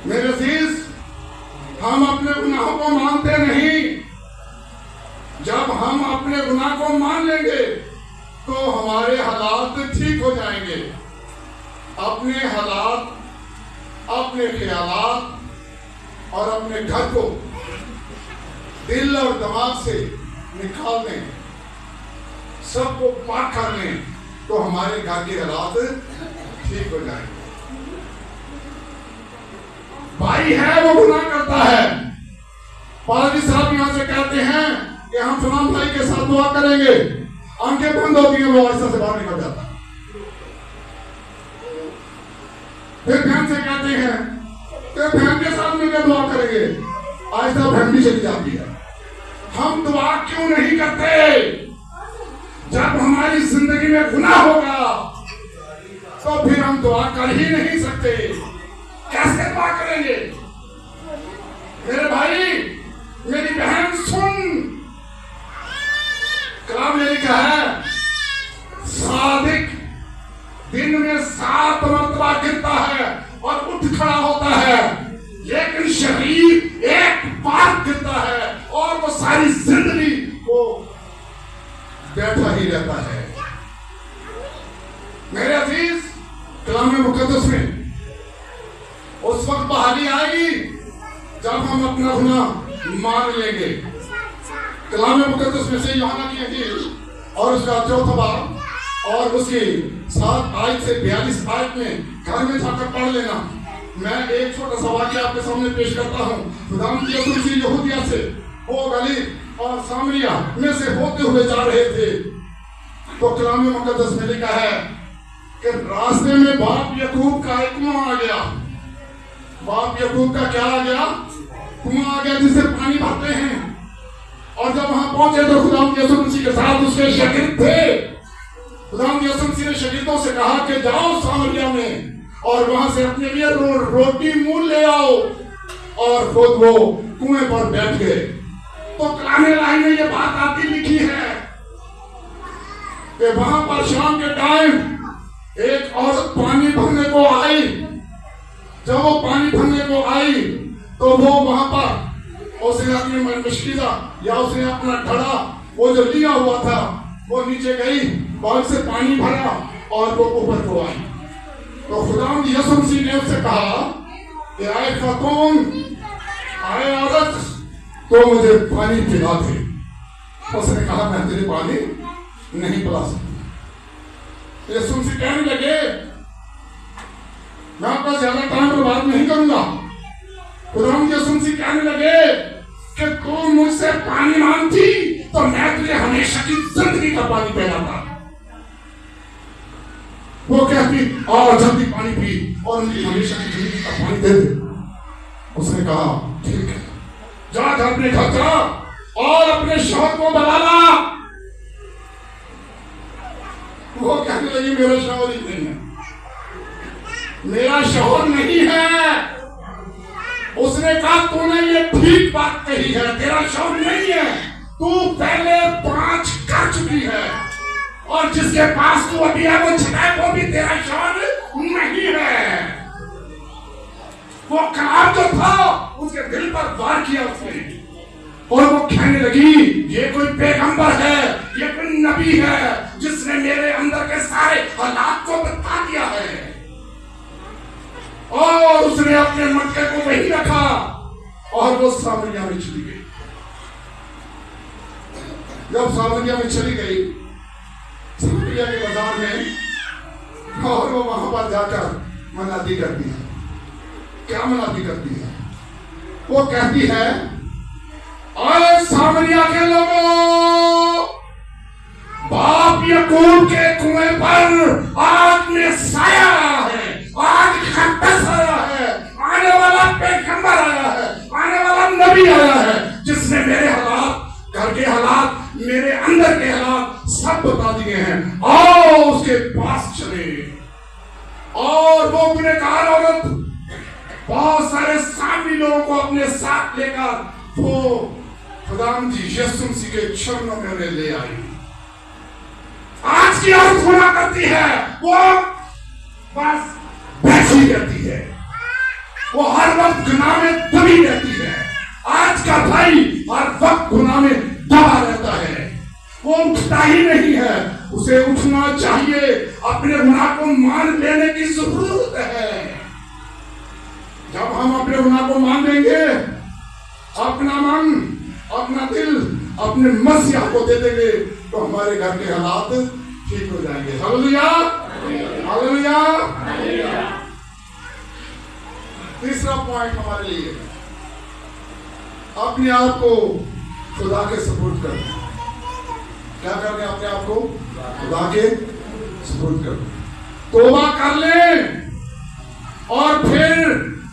B: میرے عزیز، ہم اپنے گناہوں کو مانتے نہیں. جب ہم اپنے گناہ کو مان لیں گے تو ہمارے حالات ٹھیک ہو جائیں گے. اپنے حالات، اپنے خیالات اور اپنے گھر کو دل اور دماغ سے نکال دیں، سب کو پاک کر لیں، تو ہمارے گھر کے حالات ٹھیک ہو جائیں گے. بھائی ہے وہ گناہ کرتا ہے، پادری صاحب یہاں سے کہتے ہیں کہ ہم فلان بھائی کے ساتھ دعا کریں گے، آنکھیں بند ہوتی ہیں، وہ آہستہ سے باہر نکل جاتا ہے. پھر بہن سے کہتے ہیں کہ بہن کے ساتھ مل کے دعا کریں گے، آہستہ بہن بھی چلی جاتی ہے. ہم دعا کیوں نہیں کرتے؟ جب ہماری زندگی میں گناہ ہوگا تو پھر ہم دعا کر ہی نہیں سکتے. کیسے دعا کریں گے؟ میرے بھائی، میری بہن سن، کلام یہ لکھا ہے صادق دن میں 7 مرتبہ گرتا ہے اور اٹھ کھڑا ہوتا ہے، لیکن شریر ایک بار گرتا ہے اور وہ ساری زندگی کو بیٹھا ہی رہتا ہے. میرے عزیز، کلام مقدس میں اس وقت بحالی آئے گی جب ہم اپنا گناہ مان لیں گے. کلام مقدس میں سے یوحنا کی انجیل اور اس کا 4 باب اور اس کی 7 آیت سے 42 آیت میں گھر میں جا کر پڑھ لینا. میں ایک چھوٹا سا واقعہ آپ کے سامنے پیش کرتا ہوں. خداوند یسوع مسیح یہودیہ سے وہ گلیل اور سامریہ میں سے ہوتے ہوئے جا رہے تھے، تو کلام مقدس میں لکھا ہے کہ راستے میں باپ یعقوب کا ایک کنواں آ گیا. باپ یعقوب کا کیا آ گیا؟ کنواں آ گیا جس سے پانی بھرتے ہیں. اور جب وہاں پہنچے تو خداوند یسوع مسیح کے ساتھ اس کے شاگرد تھے. خداوند یسوع مسیح نے شاگردوں سے کہا کہ جاؤ سامریہ میں اور وہاں سے اپنے لیے روٹی مول لے آؤ، اور خود وہ کنویں پر بیٹھ گئے. تو کلام الہی میں یہ بات آتی لکھی ہے کہ وہاں پر شام کے ٹائم ایک عورت پانی بھرنے کو آئی. جب وہ پانی بھرنے کو آئی تو وہ وہاں پر اس نے اپنی مشکلہ یا اس نے اپنا گھڑا وہ جو لیا ہوا تھا وہ نیچے گئی، بال سے پانی بھرا اور وہ اوپر کو آئی. تو خداوند یسوع مسیح نے اس سے کہا کہ اے خاتون، اے عورت، تو مجھے پانی پلا دے. اس نے کہا میں تیرے پانی نہیں پلا سکتا. یسوع مسیح کہنے لگے میں آپ کا زیادہ ٹائم برباد نہیں کروں گا. خداوند یسوع مسیح کہنے لگے کہ تو مجھ سے پانی مانگتی تو میں تجھے ہمیشہ کی زندگی کا پانی پلاتا. وہ کہتی آؤ جلدی پانی پی اور مجھے ہمیشہ کی زندگی کا پانی دے دے. اس نے کہا ٹھیک ہے، جا اپنے گھر جا اور اپنے شوہر کو بلا لا. وہ کہنے لگی میرا شوہر ہی نہیں ہے، میرا شوہر نہیں ہے. اس نے کہا تو نے یہ ٹھیک بات کہی ہے، تیرا شوہر نہیں ہے. تو پہلے 5 کر چکی ہے اور جس کے پاس تو ابھی ہے وہ 6 وہ بھی تیرا شوہر نہیں ہے. وہ کلام جو تھا اس کے دل پر وار کیا اس نے، اور وہ کہنے لگی یہ کوئی پیغمبر ہے، یہ کوئی نبی ہے جس نے میرے اندر کے سارے حالات کو بتا دیا ہے. اور اس نے اپنے مٹکے کو وہیں رکھا اور وہ سامریہ میں چلی گئی. جب سامریہ میں چلی گئی، سامریہ کے بازار میں، اور وہ وہاں پر جا کر منادی کرتی ہے. کیا منادی کرتی ہے؟ وہ کہتی ہے اے سامریہ کے لوگوں، باپ یعقوب کے کنویں پر آگ میں سایہ آیا ہے، آگ خدس آیا ہے، آنے والا پیغمبر آیا ہے، آنے والا نبی آیا ہے جس نے میرے حالات، گھر کے حالات، میرے اندر کے حالات سب بتا دیے ہیں. آؤ اس کے پاس چلے. اور وہ گنہگار عورت بہت سارے سامری لوگوں کو اپنے ساتھ لے کر وہ خداوند यीशु मसीह के चरणों में उन्हें ले आई। आज की औरत होना करती है, वो बस बैठी रहती है, वो हर वक्त गुनाह में दबी रहती है। आज का भाई हर वक्त गुनाह में दबा रहता है, वो उठता ही नहीं है। उसे उठना चाहिए, अपने गुनाह को मान लेने की जरूरत है। जब हम अपने गुनाह को मान लेंगे, अपना मन, अपना दिल अपने मसीहा को दे देंगे, तो हमारे घर के हालात ठीक हो जाएंगे। Hallelujah, hallelujah. तीसरा पॉइंट हमारे लिए, अपने आप को खुदा के सपोर्ट करना। क्या करने? अपने आप को खुदा के सपोर्ट करना। तौबा कर ले और फिर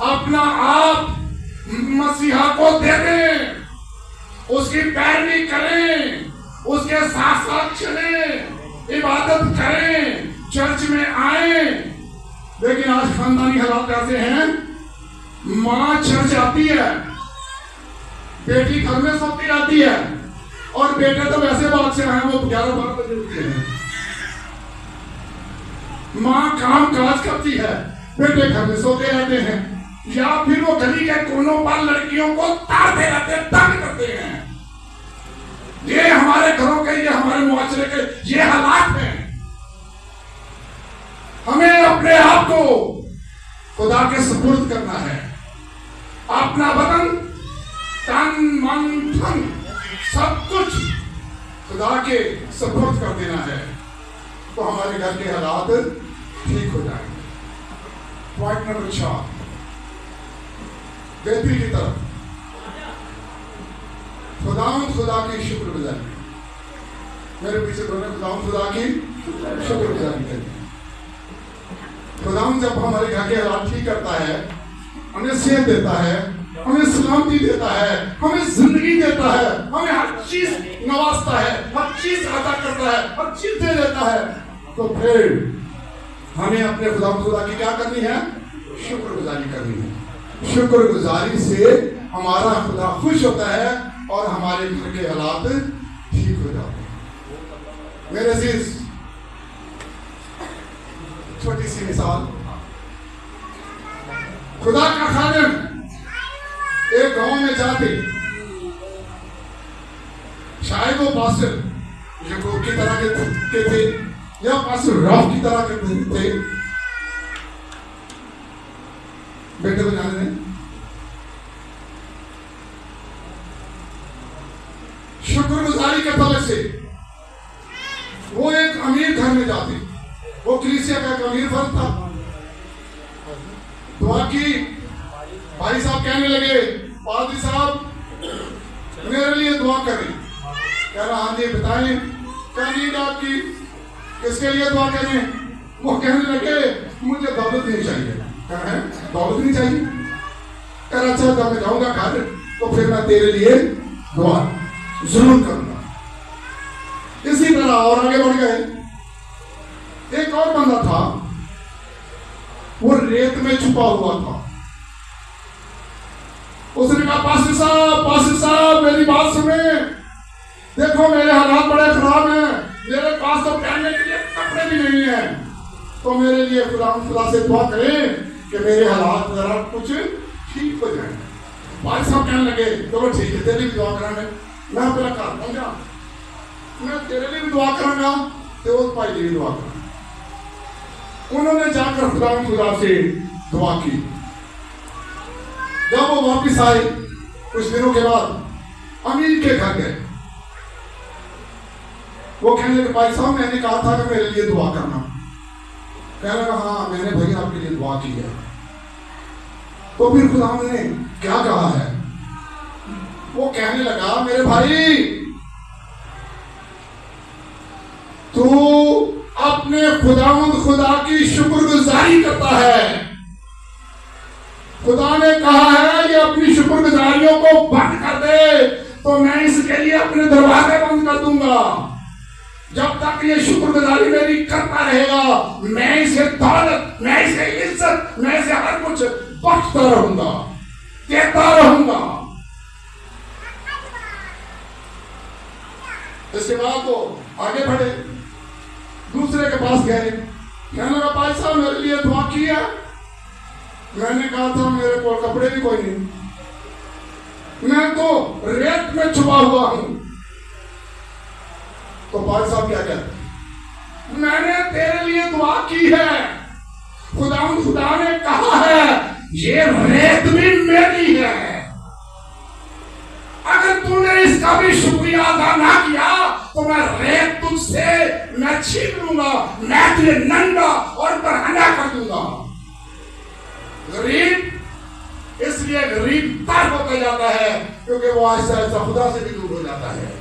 B: अपना आप मसीहा को दे दें, उसकी पैरवी करें, उसके साथ साथ चलें, इबादत करें, चर्च में आए। लेकिन आज खानदानी हालात ऐसे हैं, माँ चर्च आती है, बेटी घर में सोती रहती है, और बेटे तो वैसे बादशाह हैं, वो 11-12 बजे उठते हैं। माँ काम काज करती है, बेटे घर में सोते रहते हैं, या फिर वो गली के कोनों पर लड़कियों को ताड़ते रहते, तंग करते हैं। ये हमारे घरों के, ये हमारे मुआशरे के ये हालात हैं। हमें अपने आप को खुदा के सुपुर्द करना है। अपना बदन, तन, मन, धन सब कुछ खुदा के सुपुर्द कर देना है, तो हमारे घर के हालात ठीक हो जाएंगे। पॉइंट नंबर 4, बेहतरी की तरफ खुदा की शुक्रगुजारी। मेरे पीछे दोनों खुदा की शुक्रगुजारी करें। खुदा जब हमारे घर के हालात ठीक करता है, हमें सेहत देता है, हमें सलामती देता है, हमें जिंदगी देता है, हमें हर चीज नवाजता है, हर चीज अदा करता है, हर चीज दे देता है, तो फिर हमें अपने खुदा की क्या करनी है? शुक्रगुजारी करनी है। शुक्रगुजारी से हमारा खुदा खुश होता है और हमारे घर के हालात ठीक हो जाते हैं। मेरे अजीज, छोटी सी मिसाल, खुदा का खादिम एक गांव में जाते, शायद वो पास्टर याकूब की तरह के थे या पास्टर राव की तरह के थे। बेटे को जाने दें। शुक्रगुजारी के तले से वो एक अमीर घर में जाते, वो कलीसिया का एक अमीर फर्द था। दुआ की, भाई साहब कहने लगे, पादरी साहब मेरे लिए दुआ करें। कह रहा, हाँ जी बताएं, क्या नीड आपकी, किसके लिए दुआ करें? वो कहने लगे, मुझे दौलत नहीं चाहिए। कह रहे हैं दौलत नहीं चाहिए? कह रहा, अच्छा जब मैं जाऊंगा घर तो फिर मैं तेरे लिए दुआ जरूर करूंगा। इसी तरह और आगे बढ़ गए। एक और बंदा था, वो रेत में छुपा हुआ था। उसने कहा, पास्टर साहब मेरी बात सुने, देखो मेरे हालात बड़े खराब हैं, मेरे पास तो पहनने के लिए कपड़े भी नहीं है, तो मेरे लिए खुदा से दुआ करें कि मेरे हालात जरा कुछ ठीक हो जाए। भाई साहब कहने लगे, चलो ठीक है, तेरी भी दुआ करांगे, मैं अपना घर पहुंचा, मैं तेरे लिए भी दुआ करांगा, तो उस भाई लिए भी दुआ करांगा। उन्होंने जाकर खुदा से दुआ की। जब वो वापिस आए कुछ दिनों के बाद, अमीर के घर गए। वो कहने लगे, भाई साहब मैंने कहा था कि मेरे लिए दुआ करना। कहने लगा, हाँ मैंने भाई आपके लिए दुआ की है। तो फिर खुदा ने क्या कहा है? वो कहने लगा, मेरे भाई तू अपने खुदा की शुक्रगुजारी करता है। खुदा ने कहा है कि अपनी शुक्रगुजारियों को बंद कर दे, तो मैं इसके लिए अपने दरवाजे बंद कर दूंगा। जब तक ये शुक्रगुजारी मेरी करता रहेगा, मैं इसे दौलत, मैं इसे इज्जत, मैं इसे हर कुछ बख्शता रहूंगा, देता रहूंगा। اس کے بعد وہ آگے بڑھے، دوسرے کے پاس گئے، کہنے لگا بھائی صاحب میرے لیے دعا کی ہے؟ میں نے کہا تھا میرے کو کپڑے بھی کوئی نہیں، میں تو ریت میں چھپا ہوا ہوں۔ تو بھائی صاحب کیا کہتے ہیں؟ میں نے تیرے لیے دعا کی ہے، خدا نے کہا ہے یہ ریت بھی میری ہے، اگر تو نے اس کا بھی شکریہ ادا نہ کیا تو میں ریت تجھ سے میں چھین لوں گا، میں تجھے ننگا اور برہنہ کر دوں گا۔ غریب اس لیے غریب تر ہوتا جاتا ہے کیونکہ وہ آہستہ آہستہ خدا سے بھی دور ہو جاتا ہے،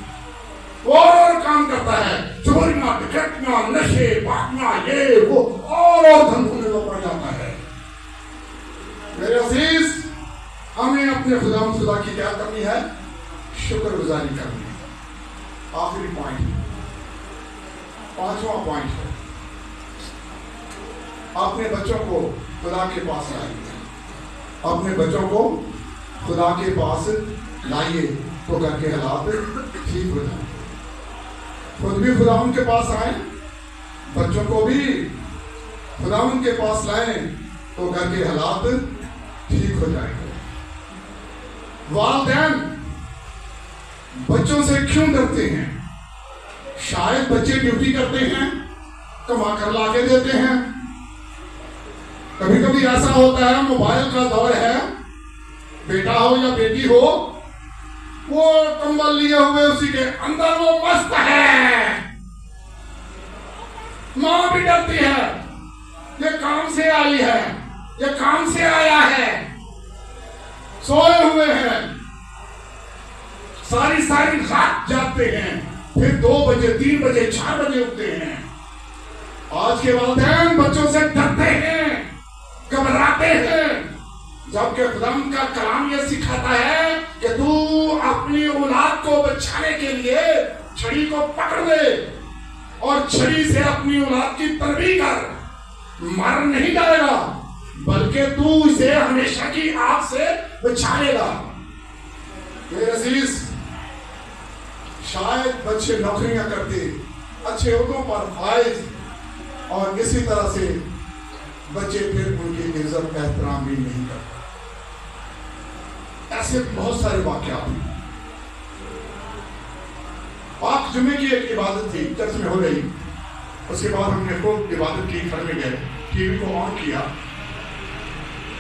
B: اور کام کرتا ہے، چوریاں ڈکیتیاں نشے باتیاں یہ وہ اور دھندوں میں پڑ جاتا ہے۔ میرے عزیز ہمیں اپنے خدا کی کیا کرنی ہے؟ شکر گزاری کرنی ہے۔ آخری پوائنٹ، پانچواں پوائنٹ ہے، اپنے بچوں کو خدا کے پاس لائیے، اپنے بچوں کو خدا کے پاس لائیے تو گھر کے حالات ٹھیک ہو جائیں۔ خود بھی خدا ان کے پاس آئیں، بچوں کو بھی خدا ان کے پاس لائیں تو گھر کے حالات ٹھیک ہو جائیں گے۔ والدین بچوں سے کیوں ڈرتے ہیں؟ شاید بچے ڈیوٹی کرتے ہیں، کما کر لا کے دیتے ہیں، کبھی کبھی ایسا ہوتا ہے موبائل کا دور ہے، بیٹا ہو یا بیٹی ہو وہ کمبل لیے ہوئے اسی کے اندر وہ مست ہے، ماں بھی ڈرتی ہے یہ کام سے آئی ہے، یہ کام سے آیا ہے، سوئے ہوئے ہیں، ساری رات جاگتے ہیں، پھر 2 بجے 3 بجے 4 بجے اٹھتے ہیں۔ آج کے والدین بچوں سے ڈرتے ہیں، گھبراتے ہیں، جبکہ خدا کا کلام یہ سکھاتا ہے کہ تو اپنی اولاد کو بچانے کے لیے چھڑی کو پکڑ لے اور چھڑی سے اپنی اولاد کی تربیت کر، مر نہیں جائے گا بلکہ تو اسے ہمیشہ کی آگ سے بچائے گا۔ میرے عزیز شاید بچے نوکریاں کرتے، اچھے عہدوں پر فائز، اور اسی طرح سے بچے پھر ان کی عزت احترام بھی نہیں کرتے۔ ایسے بہت سارے واقعات ہیں۔ پاک جمعے کی ایک عبادت تھی، چرچ میں ہو رہی، اس کے بعد ہم نے خوب عبادت کی، گھر میں گئے، ٹی وی کو آن کیا،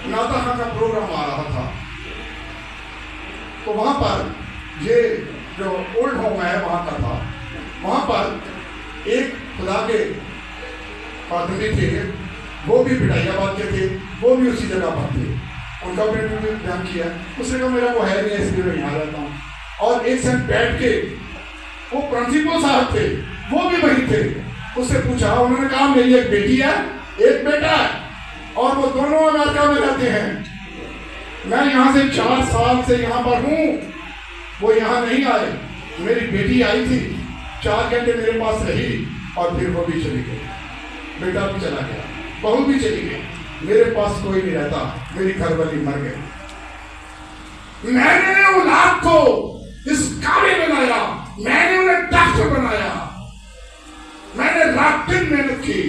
B: ناتا خان کا پروگرام آ رہا تھا، تو وہاں پر یہ جو اولڈ ہوم ہے وہاں کا تھا، وہاں پر ایک خدا کے پادری تھے، وہ بھی پٹائی آباد کے تھے، وہ بھی اسی جگہ پر تھے، ان کا بھی بیان کیا، اس نے کہا میرا وہ ہے نہیں اس لیے میں یہاں رہتا ہوں، اور ایک ساتھ بیٹھ کے وہ پرنسپل صاحب تھے وہ بھی وہی تھے، اس سے پوچھا، انہوں نے کہا میری ایک بیٹی ہے ایک بیٹا ہے اور وہ دونوں امریکہ میں رہتے ہیں، میں یہاں سے 4 سال سے یہاں پر ہوں، وہ یہاں نہیں آئے، میری بیٹی آئی تھی 4 گھنٹے میرے پاس رہی اور پھر وہ بھی چلی گئی، بیٹا بھی چلا گیا، بہو بھی چلی گئی، میرے پاس کوئی نہیں رہتا، میری گھر والی مر گئی۔ میں نے اولاد کو اس قابل بنایا، میں نے انہیں ڈاکٹر بنایا، میں نے رات دن محنت کی،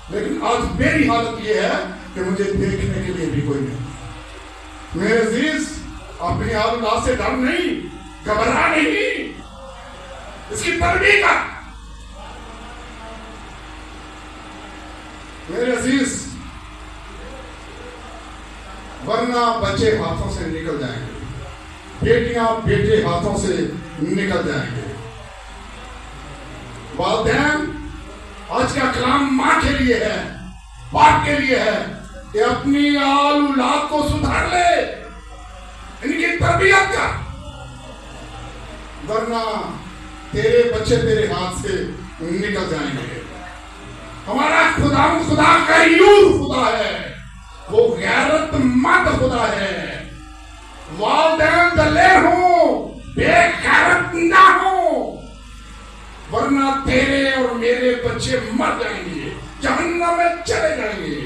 B: لیکن آج میری حالت یہ ہے کہ مجھے دیکھنے کے لیے بھی کوئی نہیں۔ میرے عزیز اپنی اولاد سے ڈر نہیں، گھبرا نہیں، اس کی تربیت کر۔ میرے عزیز ورنہ بچے ہاتھوں سے نکل جائیں گے، بیٹیاں بیٹے ہاتھوں سے نکل جائیں گے۔ والدین آج کا کلام ماں کے لیے ہے، باپ کے لیے ہے کہ اپنی اولاد کو سدھار لے، ان کی تربیت کر، ورنہ تیرے بچے تیرے ہاتھ سے نکل جائیں گے۔ ہمارا خدا غیور خدا ہے، وہ غیرت مند خدا ہے۔ والدین دلیر ہوں، بے غیرت نہ ہوں، ورنہ تیرے اور میرے بچے مر جائیں گے، جہنم میں چلے جائیں گے۔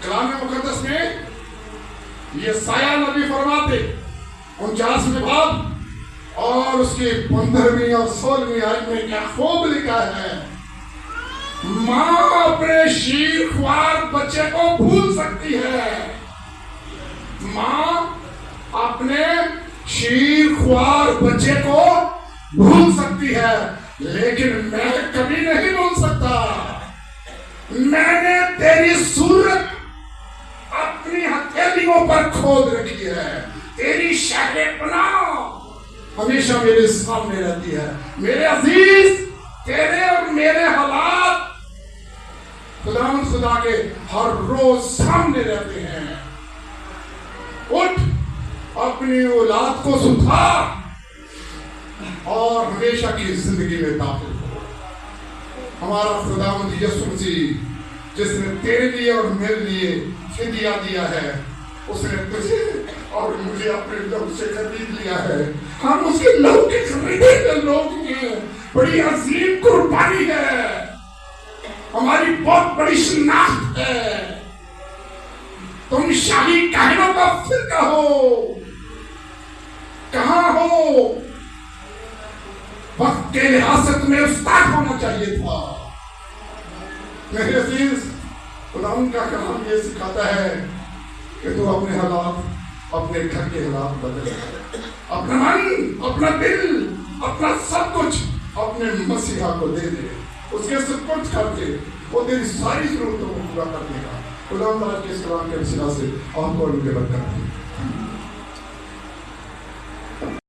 B: کلام مقدس میں یہ سایہ نبی فرماتے 49 باب اور اور اس کی 15ویں اور 16ویں آیت میں کیا خوب لکھا ہے، ماں اپنے شیر خوار بچے کو بھول سکتی ہے، ماں اپنے شیر خوار بچے کو بھول سکتی ہے، لیکن میں کبھی نہیں بھول سکتا۔ میں نے تیری صورت اپنی ہتھیلیوں پر کھود رکھی ہے، تیری شہر پناہ ہمیشہ میرے سامنے رہتی ہے۔ میرے عزیز، تیرے اور میرے حالات خدا کے ہر روز سامنے رہتے ہیں۔ اٹھ، اپنی اولاد کو سدھار اور ہمیشہ کی زندگی میں داخل ہو۔ ہمارا خداوند یسوع مسیح جس نے تیرے لیے اور میرے لیے فدیہ دیا ہے، اس نے تجھے اور مجھے اپنے لہو سے خرید لیا ہے۔ ہم اس کے لہو کے خریدے ہوئے لوگ ہیں۔ بڑی عظیم قربانی ہے، ہماری بہت بڑی شناخت ہے۔ تم شاہی کاہنوں کا فرقہ ہو، کہاں ہو؟ وقت کے لحاظ سے تمہیں استاد ہونا چاہیے تھا۔ میرے عزیز، خداوند کا کلام یہ سکھاتا ہے کہ تو اپنے حالات، اپنے گھر کے حالات بدل، اپنا من، اپنا دل، اپنا سب کچھ اپنے مسیحا کو دے دے، اس کے سپرد کر دے، وہ تیری ساری ضرورتوں کو پورا کر دے گا۔ خداوند آج کے اس کلام کے وسیلہ سے آپ کو ان کے برکت دے۔